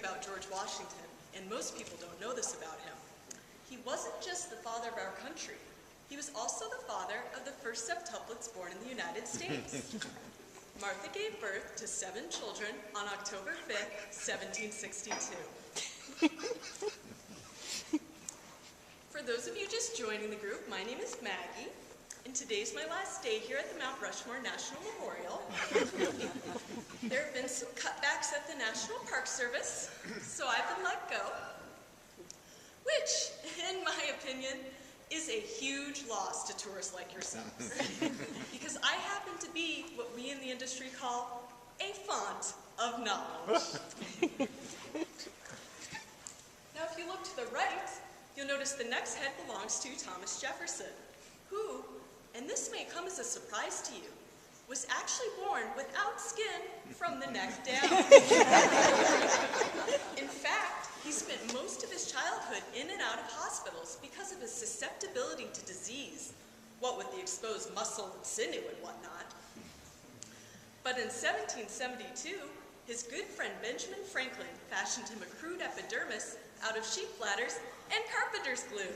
about George Washington, and most people don't know this about him. He wasn't just the father of our country. He was also the father of the first septuplets born in the United States. Martha gave birth to 7 children on October 5th, 1762. For those of you just joining the group, my name is Maggie, and today's my last day here at the Mount Rushmore National Memorial. There have been some cutbacks at the National Park Service, so I've been let go, which, in my opinion, is a huge loss to tourists like yourselves, because I happen to be what we in the industry call a font of knowledge. Now, if you look to the right, you'll notice the next head belongs to Thomas Jefferson, who, and this may come as a surprise to you, was actually born without skin from the neck down. In fact, he spent most of his childhood in and out of hospitals because of his susceptibility to disease, what with the exposed muscle and sinew and whatnot. But in 1772, his good friend Benjamin Franklin fashioned him a crude epidermis out of sheep bladders and carpenter's glue.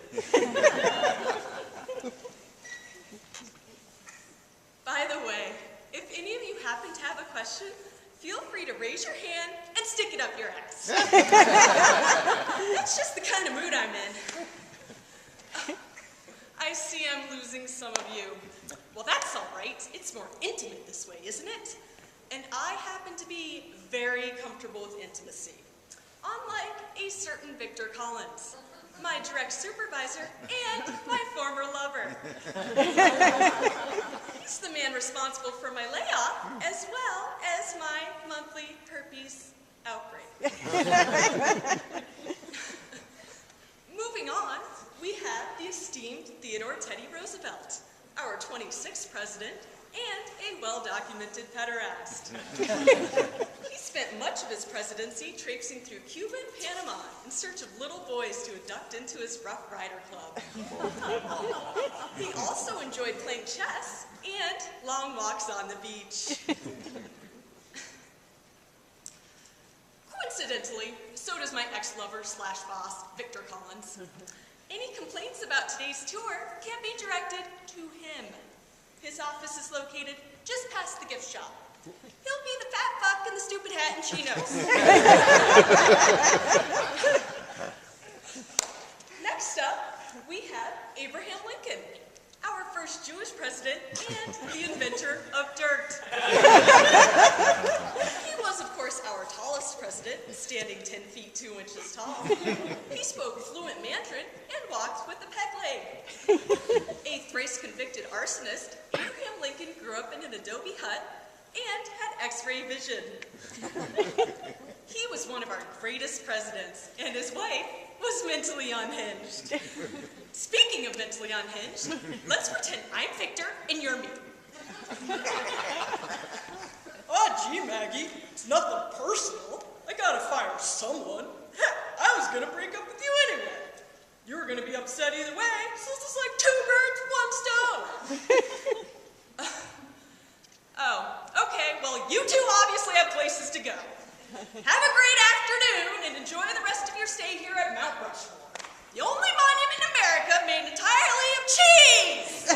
By the way, if any of you happen to have a question, feel free to raise your hand and stick it up your ass. That's just the kind of mood I'm in. I see I'm losing some of you. Well, that's all right. It's more intimate this way, isn't it? And I happen to be very comfortable with intimacy, unlike a certain Victor Collins, my direct supervisor and my former lover. He's the man responsible for my layoff, as well as my monthly herpes outbreak. Moving on, we have the esteemed Theodore Teddy Roosevelt, our 26th president and a well-documented pederast. He spent much of his presidency traipsing through Cuba and Panama in search of little boys to induct into his Rough Rider Club. He also enjoyed playing chess and long walks on the beach. Coincidentally, so does my ex-lover slash boss, Victor Collins. Any complaints about today's tour can be directed to him. His office is located just past the gift shop. He'll be the fat fuck in the stupid hat and chinos. Next up, we have Abraham Lincoln, our first Jewish president and the inventor of dirt. He was, of course, our tallest president, standing 10 feet 2 inches tall. He spoke fluent Mandarin and walked with a peg leg. A thrice-convicted arsonist, Abraham Lincoln grew up in an adobe hut and had X-ray vision. He was one of our greatest presidents, and his wife was mentally unhinged. Speaking of mentally unhinged, let's pretend I'm Victor and you're me. Oh, gee, Maggie, it's nothing personal. I gotta fire someone. Heck, I was gonna break up with you anyway. You were gonna be upset either way, so it's just like 2 birds, 1 stone. Oh, okay, well, you two obviously have places to go. Have a great afternoon and enjoy the rest of your stay here at Mount Rushmore, the only monument in America made entirely of cheese!